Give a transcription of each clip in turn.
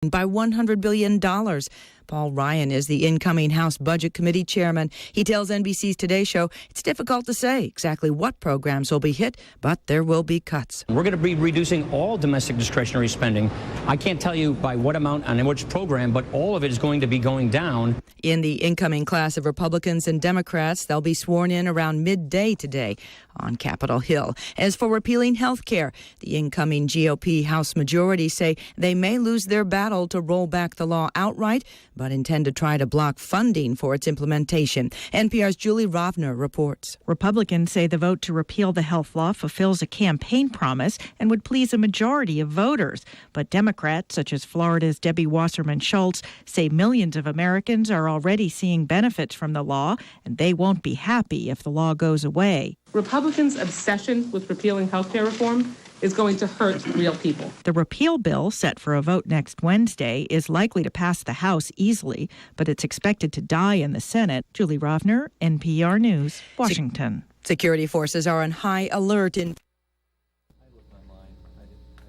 by $100 billion. Paul Ryan is the incoming House Budget Committee chairman. He tells NBC's Today Show it's difficult to say exactly what programs will be hit, but there will be cuts. We're going to be reducing all domestic discretionary spending. I can't tell you by what amount and in which program, but all of it is going to be going down. In the incoming class of Republicans and Democrats, they'll be sworn in around midday today on Capitol Hill. As for repealing health care, the incoming GOP House majority say they may lose their battle to roll back the law outright, but intend to try to block funding for its implementation. NPR's Julie Rovner reports. Republicans say the vote to repeal the health law fulfills a campaign promise and would please a majority of voters. But Democrats, such as Florida's Debbie Wasserman Schultz, say millions of Americans are already seeing benefits from the law, and they won't be happy if the law goes away. Republicans' obsession with repealing health care reform is going to hurt real people. The repeal bill, set for a vote next Wednesday, is likely to pass the House easily, but it's expected to die in the Senate. Julie Rovner, NPR News, Washington. Security forces are on high alert in... I looked online. I didn't even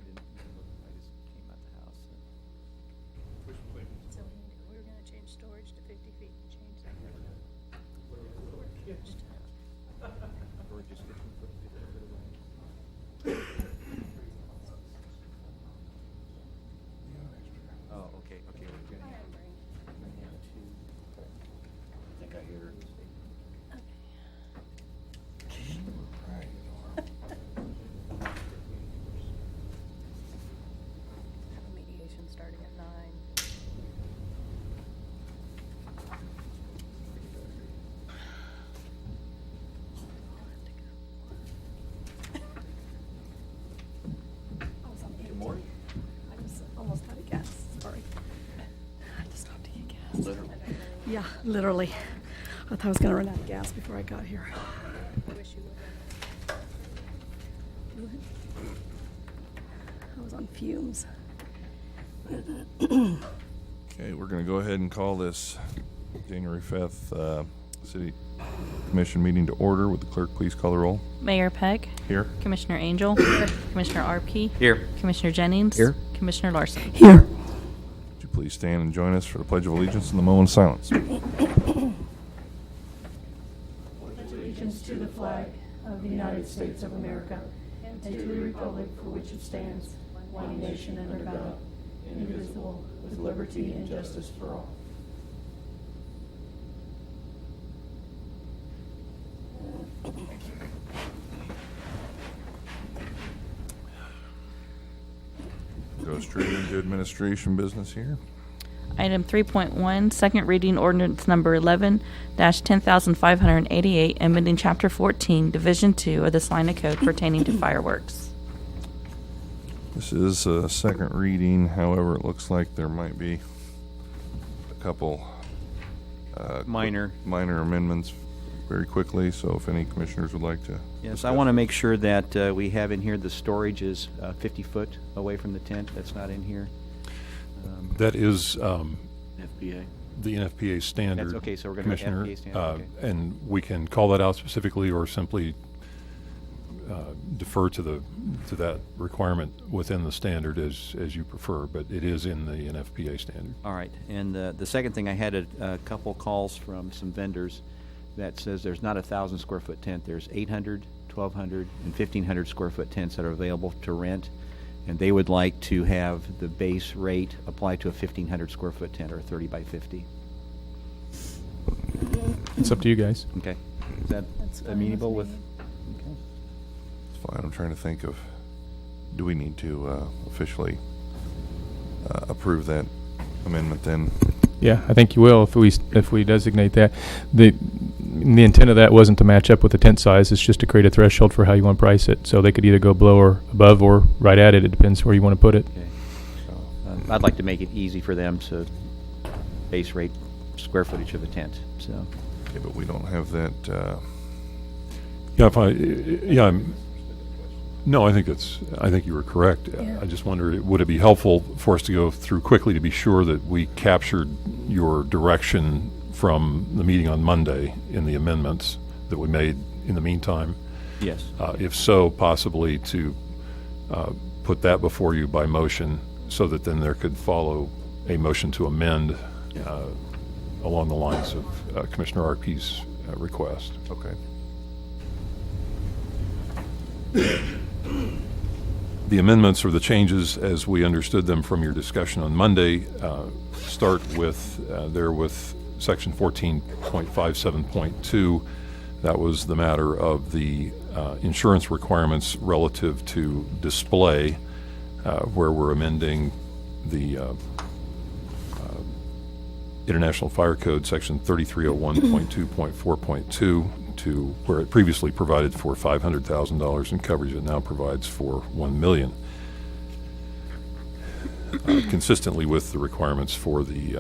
look. I just came out the house. So we're going to change storage to 50 feet. Change that. Or just 15 foot away. Oh, okay. We're gonna have two. I think I hear. Mediation starting at 9. I was almost out of gas. Sorry. I had to stop to get gas. Literally. Yeah, literally. I thought I was going to run out of gas before I got here. I wish you would. I was on fumes. Okay, we're going to go ahead and call this January 5th City Commission meeting to order. Would the clerk please call the roll? Mayor Peck. Here. Commissioner Angel. Here. Commissioner Arpey. Here. Commissioner Jennings. Here. Commissioner Larson. Here. Would you please stand and join us for the Pledge of Allegiance in the moment of silence? Allegiance to the flag of the United States of America and to the republic for which it stands, one nation under God, indivisible, with liberty and justice for all. Go straight into administration business here. Item 3.1, second reading ordinance number 11-10,588, amending Chapter 14, Division 2 of the Salina Code pertaining to fireworks. This is a second reading. However, it looks like there might be a couple Minor. amendments very quickly. So if any commissioners would like to. Yes, I want to make sure that we have in here the storage is 50 foot away from the tent. That's not in here. That is FBA. the NFPA standard. That's okay, so we're going to Commissioner, FBA standard. Okay. and we can call that out specifically or simply defer to that requirement within the standard as you prefer, but it is in the NFPA standard. All right, and the second thing, I had a couple calls from some vendors that says there's not 1,000 square foot tent. There's 800, 1,200, and 1,500 square foot tents that are available to rent, and they would like to have the base rate apply to a 1,500 square foot tent or a 30 by 50. It's up to you guys. Okay, is that amenable with? Okay. It's fine. I'm trying to think of, do we need to officially approve that amendment then? Yeah, I think you will if we designate that. The intent of that wasn't to match up with the tent size. It's just to create a threshold for how you want to price it. So they could either go below or above or right at it. It depends where you want to put it. Okay. I'd like to make it easy for them to base rate square footage of a tent. So. Okay, but we don't have that. No, I think you were correct. Yeah. I just wonder, would it be helpful for us to go through quickly to be sure that we captured your direction from the meeting on Monday in the amendments that we made in the meantime? Yes. If so, possibly to put that before you by motion so that then there could follow a motion to amend along the lines of Commissioner Arpey's request. Okay. The amendments or the changes, as we understood them from your discussion on Monday, start with Section 14.57.2. That was the matter of the insurance requirements relative to display, where we're amending the International Fire Code, Section 3301.2.4.2, to where it previously provided for $500,000 in coverage. It now provides for $1 million, consistently with the requirements for the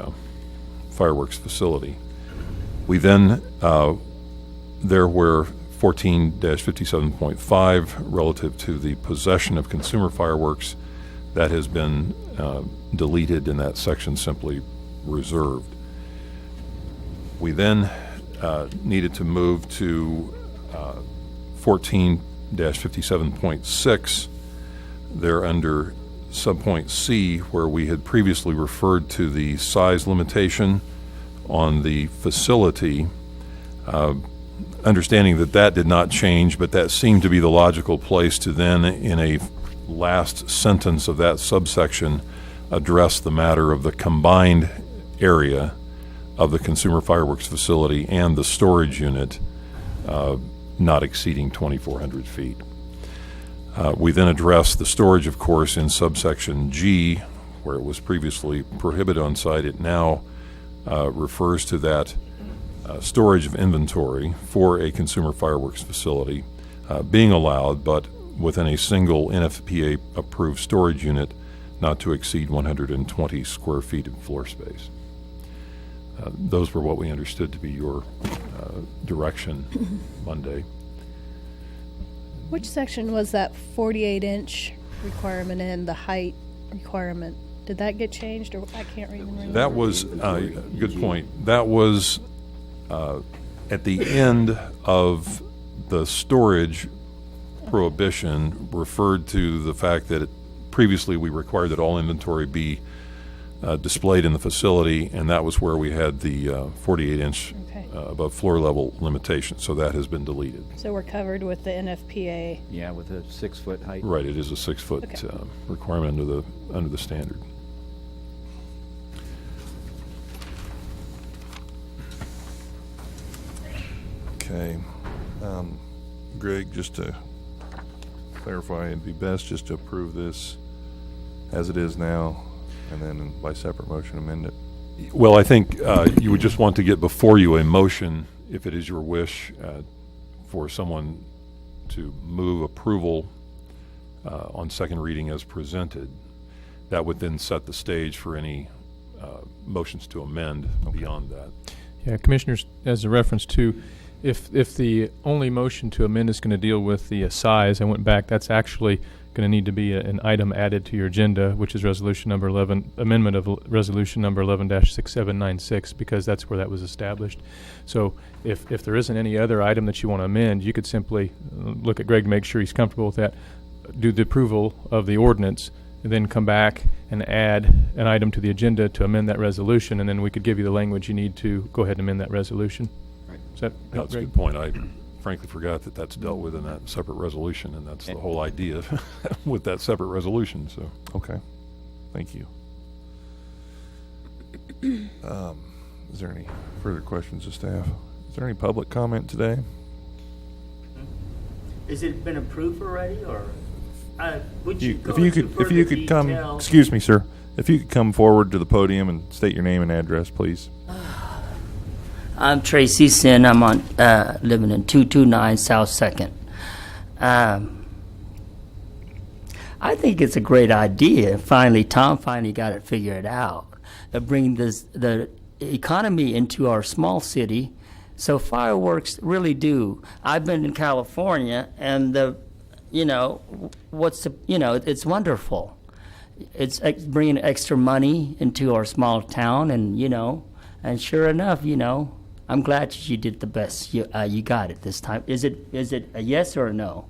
fireworks facility. We then, there were 14-57.5 relative to the possession of consumer fireworks. That has been deleted, and that section simply reserved. We then needed to move to 14-57.6. There under subpoint C, where we had previously referred to the size limitation on the facility, understanding that that did not change, but that seemed to be the logical place to then, in a last sentence of that subsection, address the matter of the combined area of the consumer fireworks facility and the storage unit not exceeding 2,400 feet. We then addressed the storage, of course, in subsection G, where it was previously prohibited on site. It now refers to that storage of inventory for a consumer fireworks facility being allowed, but within a single NFPA-approved storage unit not to exceed 120 square feet of floor space. Those were what we understood to be your direction Monday. Which section was that 48-inch requirement in, the height requirement? Did that get changed, or I can't even remember? That was good point. That was at the end of the storage prohibition, referred to the fact that previously we required that all inventory be displayed in the facility, and that was where we had the 48-inch above floor level limitation. So that has been deleted. So we're covered with the NFPA. Yeah, with a 6-foot height. Right, it is a 6-foot requirement under the standard. Okay. Greg, just to clarify, it'd be best just to approve this as it is now, and then by separate motion amend it. Well, I think you would just want to get before you a motion, if it is your wish, for someone to move approval on second reading as presented. That would then set the stage for any motions to amend beyond that. Yeah, Commissioners, as a reference to, if the only motion to amend is going to deal with the size, I went back, that's actually going to need to be an item added to your agenda, which is resolution number 11, amendment of resolution number 11-6796, because that's where that was established. So if there isn't any other item that you want to amend, you could simply look at Greg to make sure he's comfortable with that, do the approval of the ordinance, and then come back and add an item to the agenda to amend that resolution, and then we could give you the language you need to go ahead and amend that resolution. Right. Is that help, That's a Greg? good point. I frankly forgot that that's dealt with in that separate resolution, and that's the whole idea with that separate resolution. So, Okay. Thank you. Is there any further questions of staff? Is there any public comment today? Has it been approved already, or would you go If you into could further come, detail? excuse me, sir. If you could come forward to the podium and state your name and address, please. I'm Tracy Sin. I'm on living in 229 South 2nd. I think it's a great idea. Tom finally got it figured out. Bring the economy into our small city. So fireworks really do. I've been in California, and it's wonderful. It's bringing extra money into our small town, and and sure enough, I'm glad you did the best. You got it this time. Is it a yes or a no?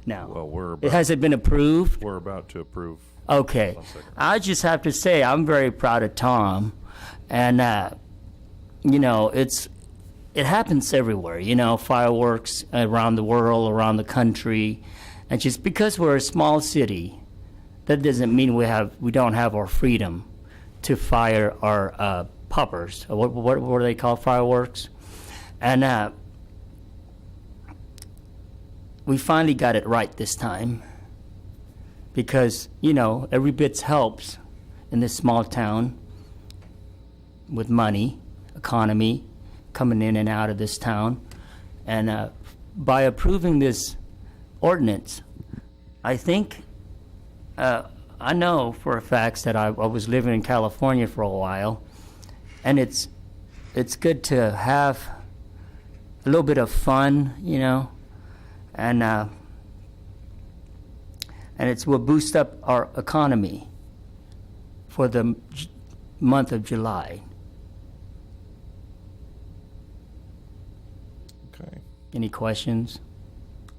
Now, Well, has it been approved? We're about to approve Okay. I just have to say I'm very proud of Tom, and you know, it happens everywhere. You know, fireworks around the world, around the country, and just because we're a small city, that doesn't mean we don't have our freedom to fire our poppers. What do they call fireworks? And we finally got it right this time, because, you know, every bit helps in this small town with money, economy coming in and out of this town. And by approving this ordinance, I think, I know for a fact that I was living in California for a while, and it's good to have a little bit of fun, you know, and it will boost up our economy for the month of July. Okay. Any questions?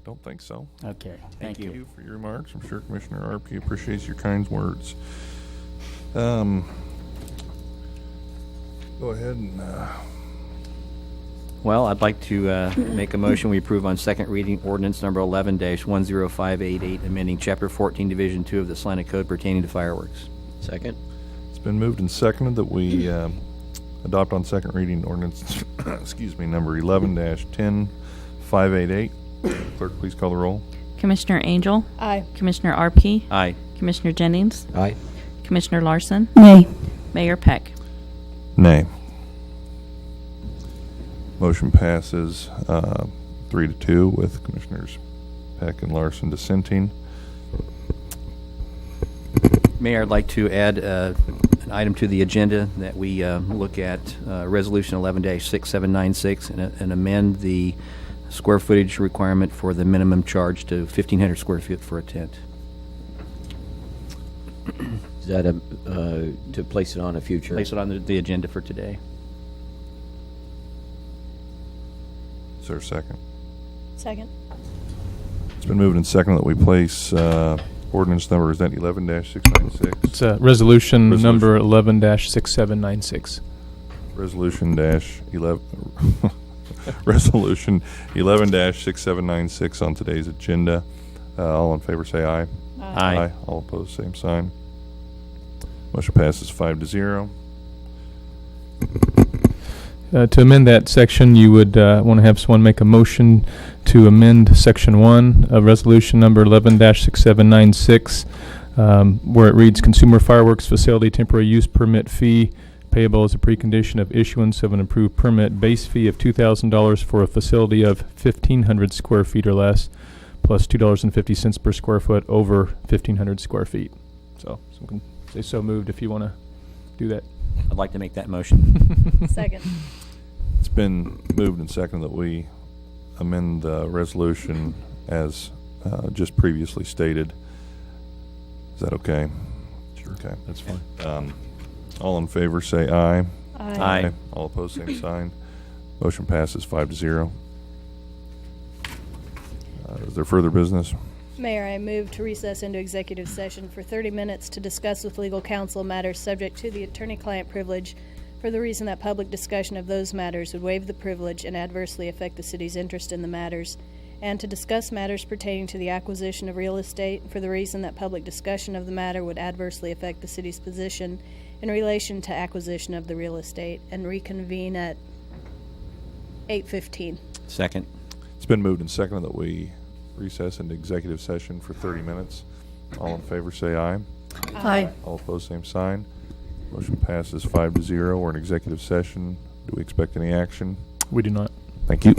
Don't think so. Okay, thank you. Thank you for your remarks. I'm sure Commissioner Arpke appreciates your kind words. Go ahead and Well, I'd like to make a motion we approve on second reading ordinance number 11-10588, amending Chapter 14, Division 2 of the Salina Code pertaining to fireworks. Second. it's been moved and seconded that we adopt on second reading ordinance, excuse me, number 11-10588. Clerk, please call the roll. Commissioner Angel? Aye. Commissioner Arpke? Aye. Commissioner Jennings? Aye. Commissioner Larson? Nay. Mayor Peck? Nay. Motion passes 3-2 with Commissioners Peck and Larson dissenting. Mayor, I'd like to add an item to the agenda that we look at Resolution 11-6796 and amend the square footage requirement for the minimum charge to 1,500 square feet for a tent. Is that to place it on a future? Place it on the agenda for today. Is there a second? Second. It's been moved and seconded that we place ordinance number, is that 11-696? It's resolution number 11-6796. Resolution dash 11 Resolution 11-6796 on today's agenda. All in favor say aye. Aye. All opposed, same sign. Motion passes 5-0. To amend that section, you would want to have someone make a motion to amend Section 1 of Resolution number 11-6796, where it reads, Consumer Fireworks Facility Temporary Use Permit Fee payable as a precondition of issuance of an approved permit, base fee of $2,000 for a facility of 1,500 square feet or less, plus $2.50 per square foot over 1,500 square feet. So someone can say so moved if you want to do that. I'd like to make that motion. Second. It's been moved and seconded that we amend the resolution as just previously stated. Is that okay? Sure. Okay, that's fine. All in favor say aye. Aye. All opposed, same sign. Motion passes 5-0. Is there further business? Mayor, I move to recess into executive session for 30 minutes to discuss with legal counsel matters subject to the attorney-client privilege for the reason that public discussion of those matters would waive the privilege and adversely affect the city's interest in the matters, and to discuss matters pertaining to the acquisition of real estate for the reason that public discussion of the matter would adversely affect the city's position in relation to acquisition of the real estate, and reconvene at 8:15. Second. It's been moved and seconded that we recess into executive session for 30 minutes. All in favor say aye. Aye. All opposed, same sign. Motion passes 5-0. We're in executive session. Do we expect any action? We do not. Thank you.